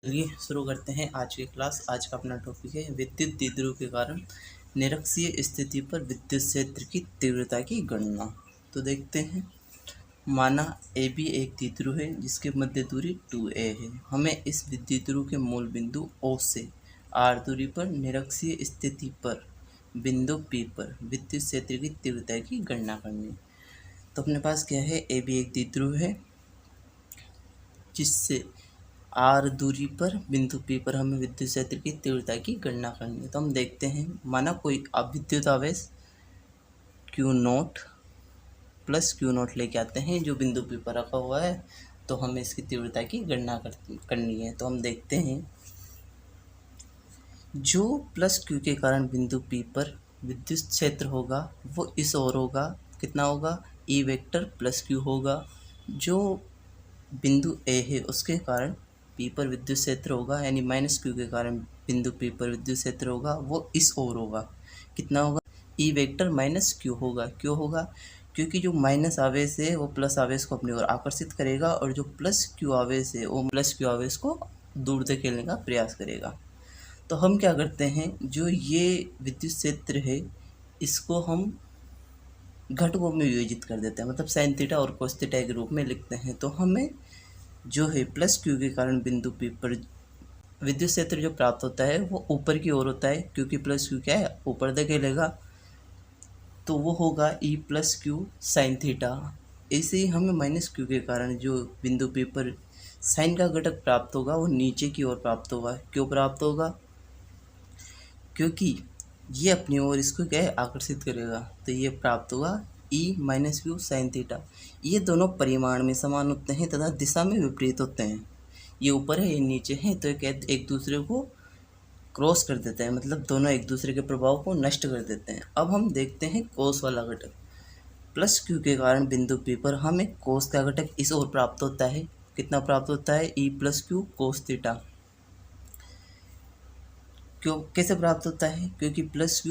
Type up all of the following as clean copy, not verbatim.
चलिए शुरू करते हैं आज की क्लास। आज का अपना टॉपिक है विद्युत द्विध्रुव के कारण निरक्षीय स्थिति पर विद्युत क्षेत्र की तीव्रता की गणना। तो देखते हैं, माना ए बी एक द्विध्रुव है जिसके मध्य दूरी 2a है। हमें इस द्विध्रुव के मूल बिंदु O से r दूरी पर निरक्षीय स्थिति पर बिंदु P पर विद्युत क्षेत्र की तीव्रता की गणना करनी है। तो अपने पास क्या है, ए बी एक द्विध्रुव है जिससे आर दूरी पर बिंदु P पर हमें विद्युत क्षेत्र की तीव्रता की गणना करनी है। तो हम देखते हैं, माना कोई विद्युत आवेश Q note plus Q note लेके आते हैं जो बिंदु P पर रखा हुआ है, तो हमें इसकी तीव्रता की गणना करनी है। तो हम देखते हैं, जो प्लस Q के कारण बिंदु P पर विद्युत क्षेत्र होगा वो इस ओर होगा। कितना होगा, E वेक्टर प्लस Q होगा। जो बिंदु A है उसके कारण P पर विद्युत क्षेत्र होगा, यानी माइनस Q के कारण बिंदु P पर विद्युत क्षेत्र होगा, वो इस ओर होगा। कितना होगा, E वेक्टर माइनस Q होगा। क्यों होगा, क्योंकि जो माइनस आवेश है वो प्लस आवेश को अपनी ओर आकर्षित करेगा और जो प्लस Q आवेश है वो प्लस Q आवेश को दूर धकेलने का प्रयास करेगा। तो हम क्या करते हैं, जो ये विद्युत क्षेत्र है इसको हम घटकों में विभाजित कर देते हैं, मतलब साइन थीटा और कोस थीटा के रूप में लिखते हैं। तो हमें जो है प्लस Q के कारण बिंदु P पर विद्युत क्षेत्र जो प्राप्त होता है वो ऊपर की ओर होता है, क्योंकि प्लस Q क्या है, ऊपर धकेलेगा। तो वो होगा E plus Q sine theta. ऐसे ही हमें माइनस Q के कारण जो बिंदु P पर साइन का घटक प्राप्त होगा वो नीचे की ओर प्राप्त होगा। क्यों प्राप्त होगा, क्योंकि ये अपनी ओर इसको क्या है, आकर्षित करेगा। तो ये प्राप्त होगा E minus Q sine theta. ये दोनों परिमाण में समान होते हैं तथा दिशा में विपरीत होते हैं। ये ऊपर है ये नीचे है, तो एक दूसरे को क्रॉस कर देते हैं, मतलब दोनों एक दूसरे के प्रभाव को नष्ट कर देते हैं। अब हम देखते हैं कोस वाला घटक। प्लस क्यू के कारण बिंदु P पर हमें कोस का घटक इस ओर प्राप्त होता है। कितना प्राप्त होता है, E plus q cos theta. क्यों, कैसे प्राप्त होता है, क्योंकि प्लस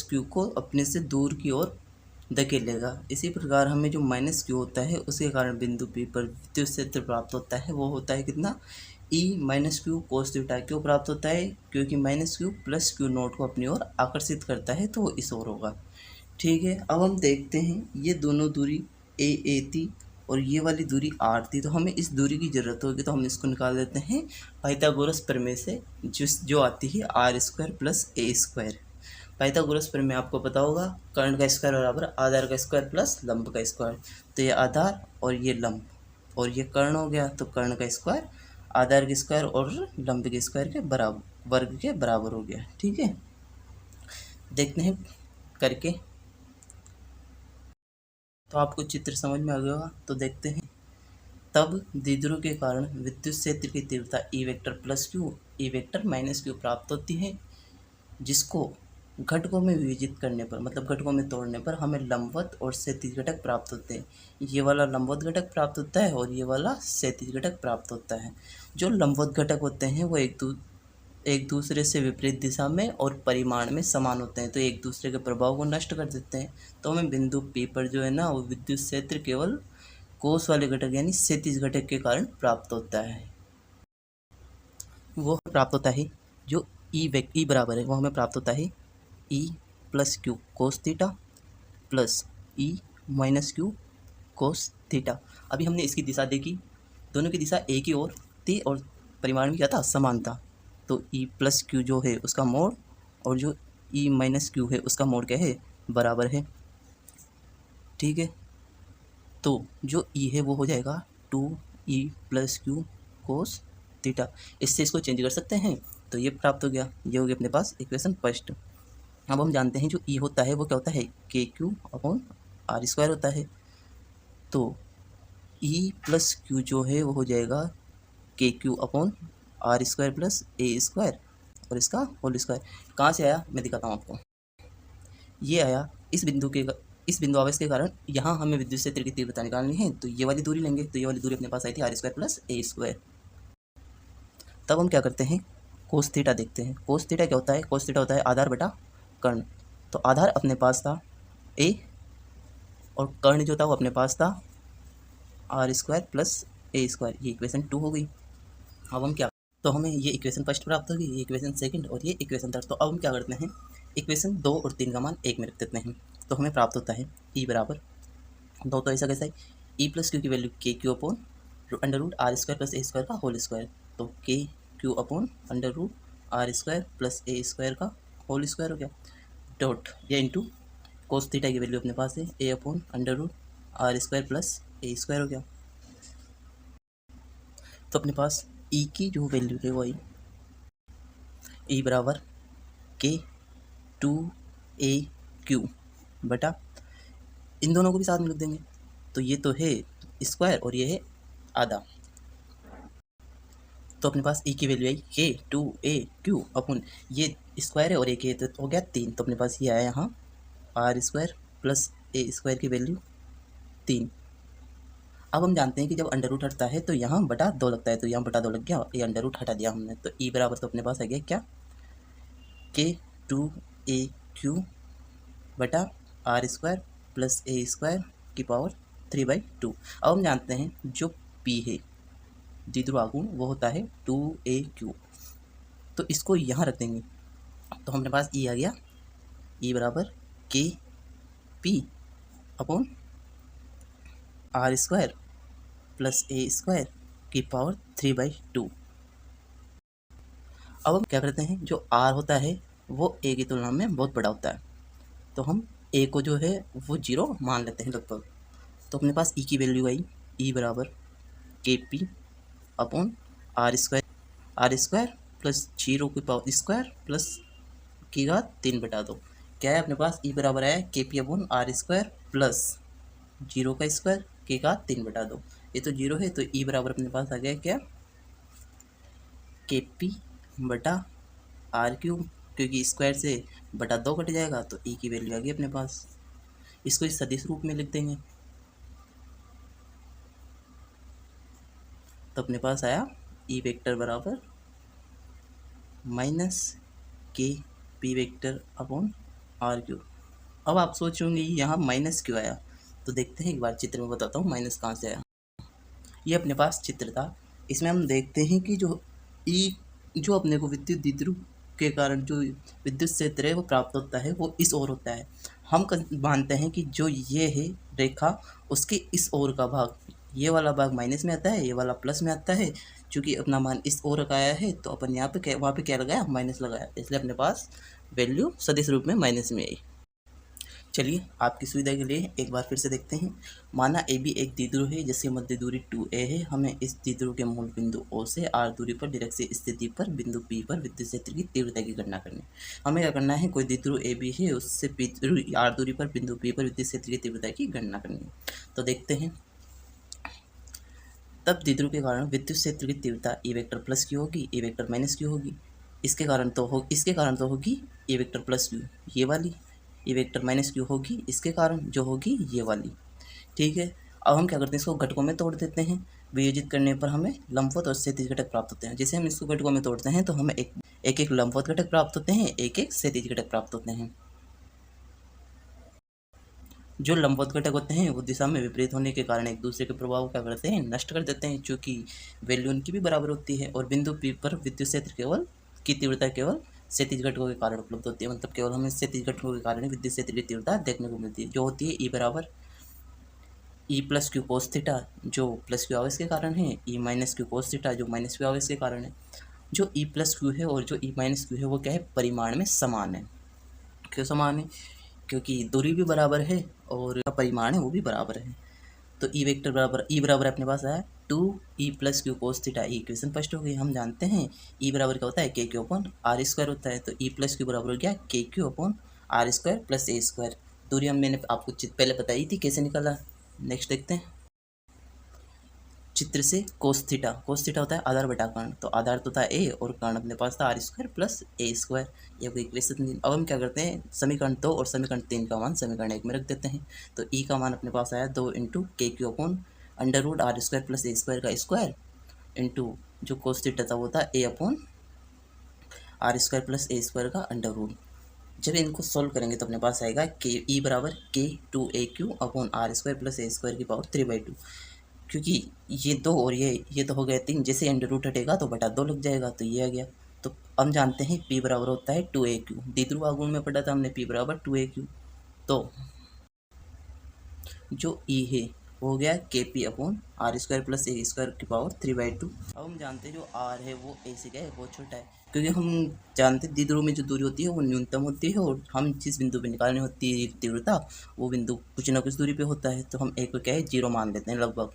क्यू को अपने से दूर की ओर धकेलेगा। इसी प्रकार हमें जो माइनस क्यू होता है उसके कारण बिंदु P पर विद्युत क्षेत्र प्राप्त होता है, वो होता है कितना, E minus Q cos theta. क्यों प्राप्त होता है, क्योंकि minus Q plus Q note को अपनी ओर आकर्षित करता है, तो वो इस ओर होगा। ठीक है, अब हम देखते हैं, ये दोनों दूरी ए थी और ये वाली दूरी आर थी, तो हमें इस दूरी की ज़रूरत होगी, तो हम इसको निकाल देते हैं पाइथागोरस प्रमेय से, जो आती है r square plus a square. Pythagoras प्रमेय आपको पता होगा, कर्ण का स्क्वायर बराबर आधार का स्क्वायर प्लस लंब का स्क्वायर। तो ये आधार और ये लंब और ये कर्ण हो गया, तो कर्ण का स्क्वायर आधार के स्क्वायर और लंब के स्क्वायर के बराबर, वर्ग के बराबर हो गया। ठीक है, देखते हैं करके, तो आपको चित्र समझ में आ गया होगा। तो देखते हैं, तब द्विध्रुव के कारण विद्युत क्षेत्र की तीव्रता E vector plus Q E vector minus Q प्राप्त होती है, जिसको घटकों में विभाजित करने पर, मतलब घटकों में तोड़ने पर हमें लंबवत और क्षैतिज घटक प्राप्त होते हैं। ये वाला लंबवत घटक प्राप्त होता है और ये वाला क्षैतिज घटक प्राप्त होता है। जो लंबवत घटक होते हैं वो एक दूसरे से विपरीत दिशा में और परिमाण में समान होते हैं, तो एक दूसरे के प्रभाव को नष्ट कर देते हैं। तो हमें बिंदु P पर जो है ना, वो विद्युत क्षेत्र केवल कोस वाले घटक यानी क्षैतिज घटक के कारण प्राप्त होता है। वो प्राप्त होता है जो ई बराबर है, वो हमें प्राप्त होता है E plus q cos theta plus E minus Q cos theta. अभी हमने इसकी दिशा देखी, दोनों की दिशा एक ही ओर थी और परिमाण भी क्या था, समान था। तो E प्लस क्यू जो है उसका मोड और जो E माइनस क्यू है उसका मोड क्या है, बराबर है। ठीक है, तो जो E है वो हो जाएगा 2E plus q cos theta. इससे इसको चेंज कर सकते हैं, तो ये प्राप्त हो गया। ये हो गया अपने पास इक्वेशन फर्स्ट। अब हम जानते हैं जो E होता है वो क्या होता है, के क्यू अपॉन आर स्क्वायर होता है। तो E प्लस क्यू जो है वो हो जाएगा k q upon r square plus a square और इसका होल स्क्वायर। कहाँ से आया, मैं दिखाता हूँ आपको। ये आया इस बिंदु आवेश के कारण यहाँ हमें विद्युत क्षेत्र की तीव्रता निकालनी है, तो ये वाली दूरी लेंगे। तो ये वाली दूरी अपने पास आई थी r square plus a square. तब हम क्या करते हैं, कोस थीटा देखते हैं। कोस थीटा क्या होता है, कोस थीटा होता है आधार बटा कर्ण। तो आधार अपने पास था ए और कर्ण जो था वो अपने पास था r square plus a square. ये इक्वेशन 2 हो गई। अब हम क्या, तो हमें ये इक्वेशन फर्स्ट प्राप्त होगी, ये इक्वेशन सेकंड और ये इक्वेशन थर्ड। तो अब हम क्या करते हैं, इक्वेशन 2 और 3 का मान 1 में रख देते हैं। तो हमें प्राप्त होता है ई बराबर 2, तो ऐसा कैसा है, ई प्लस क्यू की value k q upon under root r square plus a square का होल स्क्वायर। तो k q upon under root r square plus a square का होल स्क्वायर हो गया, डॉट या इंटू कोस थीटा की value अपने पास है a upon under root r square plus a square हो गया। तो अपने पास ई की जो वैल्यू है वो आई ई बराबर के 2a/q बटा, इन दोनों को भी साथ में लिख देंगे, तो ये तो है स्क्वायर और ये है आधा। तो अपने पास ई की वैल्यू आई के 2a/q अपन ये स्क्वायर है और एक ये तो हो गया 3। तो अपने पास ये आया यहाँ r square plus a square की वैल्यू 3। अब हम जानते हैं कि जब अंडर रूट हटता है तो यहाँ बटा 2 लगता है, तो यहाँ बटा 2 लग गया, ये अंडर रूट हटा दिया हमने, तो ई बराबर तो अपने पास आ गया क्या, के 2a/q बटा r square plus a square की पावर 3/2। अब हम जानते हैं जो p है द्विध्रुव आघूर्ण वो होता है 2a/q, तो इसको यहाँ रख देंगे। तो हमारे पास ई आ गया, ई बराबर k p upon r square plus a square की पावर 3/2। अब हम क्या करते हैं, जो आर होता है वो ए की तुलना में बहुत बड़ा होता है, तो हम ए को जो है वो 0 मान लेते हैं लगभग। तो अपने पास ई की वैल्यू आई ई बराबर k p upon r square plus 0 की पावर स्क्वायर प्लस की घात 3/2। क्या है अपने पास, ई बराबर आया k p upon r square plus 0 का स्क्वायर की घात 3/2। ये तो 0 है, तो ई बराबर अपने पास आ गया क्या, के पी बटा आर क्यूब, क्योंकि स्क्वायर से बटा 2 कट जाएगा, तो ई की वैल्यू आ गई अपने पास। इसको इस सदिश रूप में लिख देंगे, तो अपने पास आया ई वेक्टर बराबर minus k p vector upon r cube. अब आप सोचोगे यहाँ माइनस क्यों आया, तो देखते हैं एक बार चित्र में बताता हूँ माइनस कहाँ से आया। ये अपने पास चित्र था, इसमें हम देखते हैं कि जो ई जो अपने को विद्युत द्विध्रुव के कारण जो विद्युत क्षेत्र है वो प्राप्त होता है वो इस ओर होता है। हम मानते हैं कि जो ये है रेखा उसके इस ओर का भाग, ये वाला भाग माइनस में आता है, ये वाला प्लस में आता है। चूँकि अपना मान इस ओर का आया है तो अपन यहाँ पे वहाँ पे क्या लगाया, माइनस लगाया, इसलिए अपने पास वैल्यू सदिश रूप में माइनस में आई। चलिए आपकी सुविधा के लिए एक बार फिर से देखते हैं। माना ए बी एक द्विध्रुव है जिसकी मध्य दूरी 2a है। हमें इस द्विध्रुव के मूल बिंदु O से r दूरी पर डायरेक्ट से स्थिति पर बिंदु P पर विद्युत क्षेत्र की तीव्रता की गणना करनी। हमें क्या करना है, कोई द्विध्रुव ए बी है उससे r दूरी पर बिंदु P पर विद्युत क्षेत्र की तीव्रता की गणना करनी है। तो देखते हैं, तब द्विध्रुव के कारण विद्युत क्षेत्र की तीव्रता ई वेक्टर प्लस क्यू होगी, ई वेक्टर माइनस क्यू होगी। इसके कारण तो होगी ई वेक्टर प्लस क्यू ये वाली, ये वेक्टर माइनस क्यू होगी इसके कारण जो होगी ये वाली। ठीक है, अब हम क्या करते हैं, इसको घटकों में तोड़ देते हैं। वियोजित करने पर हमें लंबवत और क्षैतिज घटक प्राप्त होते हैं। जैसे हम इसको घटकों में तोड़ते हैं तो हमें एक लंबवत घटक प्राप्त होते हैं, एक क्षैतिज घटक प्राप्त होते हैं। जो लंबवत घटक होते हैं वो दिशा में विपरीत होने के कारण एक दूसरे के प्रभाव क्या करते हैं, नष्ट कर देते हैं, चूँकि वैल्यू उनकी भी बराबर होती है। और बिंदु P पर विद्युत क्षेत्र की तीव्रता केवल क्षैतिज घटकों के कारण उपलब्ध होती है, मतलब केवल हमें क्षैतिज घटकों के कारण विद्युत क्षेत्र की तीव्रता देखने को मिलती है, जो होती है ई बराबर ई प्लस क्यू कोस थीटा, जो प्लस क्यू आवेश के कारण है, E minus Q cos theta, जो माइनस क्यू आवेश के कारण है। जो ई प्लस क्यू है और जो ई माइनस क्यू है वो क्या है, परिमाण में समान है। क्यों समान है, क्योंकि दूरी भी बराबर है और परिमाण है वो भी बराबर है। तो ई वेक्टर बराबर ई बराबर अपने पास आया 2e plus q cos theta. ई इक्वेशन फर्स्ट हो गई। हम जानते हैं ई बराबर क्या होता है, के क्यू अपॉन आर स्क्वायर होता है। तो ई प्लस क्यू बराबर हो गया k q upon r square plus a square. दूरी मैंने आपको पहले बताई थी कैसे निकाला। नेक्स्ट देखते हैं, चित्र से कोस थीटा होता है आधार बटा कर्ण। तो आधार तो था ए और कर्ण अपने पास था r square plus a square. ये कोई इक्वेशन। अब हम क्या करते हैं, समीकरण 2 और समीकरण 3 का मान समीकरण 1 में रख देते हैं। तो ई का मान अपने पास आया 2 into k q upon under root r square plus a square का स्क्वायर इंटू जो कोस थीटा था वो था a upon r square plus a square का अंडर रूट। जब इनको सोल्व करेंगे तो अपने पास आएगा के ई बराबर k 2a/q upon r square plus a square की पावर 3/2। क्योंकि ये 2 और ये तो हो गए 3, जैसे अंडर रूट हटेगा तो बटा 2 लग जाएगा, तो ये आ गया। तो हम जानते हैं P बराबर होता है 2AQ, द्विध्रुव आघूर्ण में पढ़ा था हमने P बराबर 2AQ। तो जो E है वो हो गया KP/r² प्लस a² की पावर 3/2। अब हम जानते हैं जो R है वो A से क्या है, बहुत छोटा है, क्योंकि हम जानते हैं द्विध्रुव में जो दूरी होती है वो न्यूनतम होती है, और हम जिस बिंदु पे निकालनी होती है तीव्रता वो बिंदु कुछ ना कुछ दूरी पे होता है, तो हम A को क्या है 0 मान लेते हैं लगभग।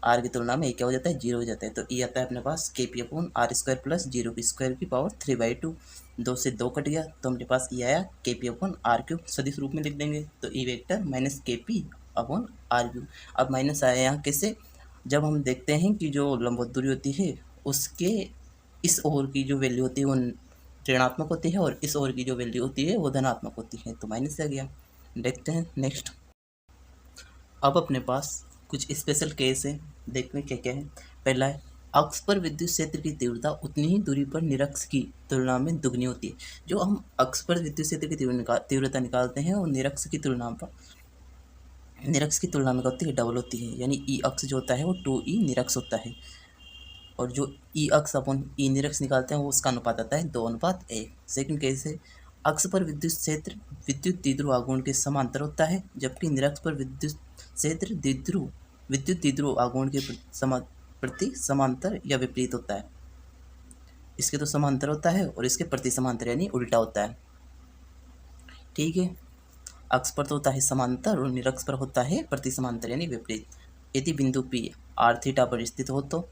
R की तुलना में A क्या हो जाता है 0 हो जाता है, तो E आता है अपने पास KP/r² प्लस 0 की स्क्वायर की पावर 3/2। 2 से 2 कट गया तो हमारे पास E आया KP/r³ सदिश रूप में लिख देंगे, तो E वेक्टर माइनस KP/r³। अब माइनस आया यहाँ कैसे, जब हम देखते हैं कि जो लंबवत दूरी होती है उसके इस ओर की जो वैल्यू होती है वो ऋणात्मक होती है, और इस ओर की जो वैल्यू होती है वो धनात्मक होती है, तो माइनस आ गया। देखते हैं नेक्स्ट। अब अपने पास कुछ स्पेशल केस है, देखते हैं क्या क्या है। पहला है, अक्ष पर विद्युत क्षेत्र की तीव्रता उतनी ही दूरी पर निरक्ष की तुलना में दुगनी होती है। जो हम अक्ष पर विद्युत क्षेत्र की तीव्रता निकालते हैं और निरक्ष की तुलना में होती है डबल होती है, यानी ई अक्ष जो होता है वो 2E निरक्ष होता है, और जो ई अक्ष अपन ई निरक्ष निकालते हैं वो उसका अनुपात आता है 2:1। सेकंड केस है, अक्ष पर विद्युत क्षेत्र विद्युत द्विध्रुव आघूर्ण के समांतर होता है, जबकि निरक्ष पर विद्युत क्षेत्र विद्युत द्विध्रुव आघूर्ण के प्रति समांतर या विपरीत होता है। इसके तो समांतर होता है और इसके प्रति समांतर यानी उल्टा होता है। ठीक है, अक्ष पर तो होता है समांतर और निरक्ष पर होता है प्रति समांतर यानी विपरीत। यदि बिंदु P r θ पर स्थित हो तो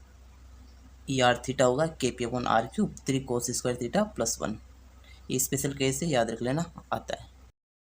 ER θ होगा KP/r³ 3 cos² θ +1। ये स्पेशल केस है, याद रख लेना, आता है।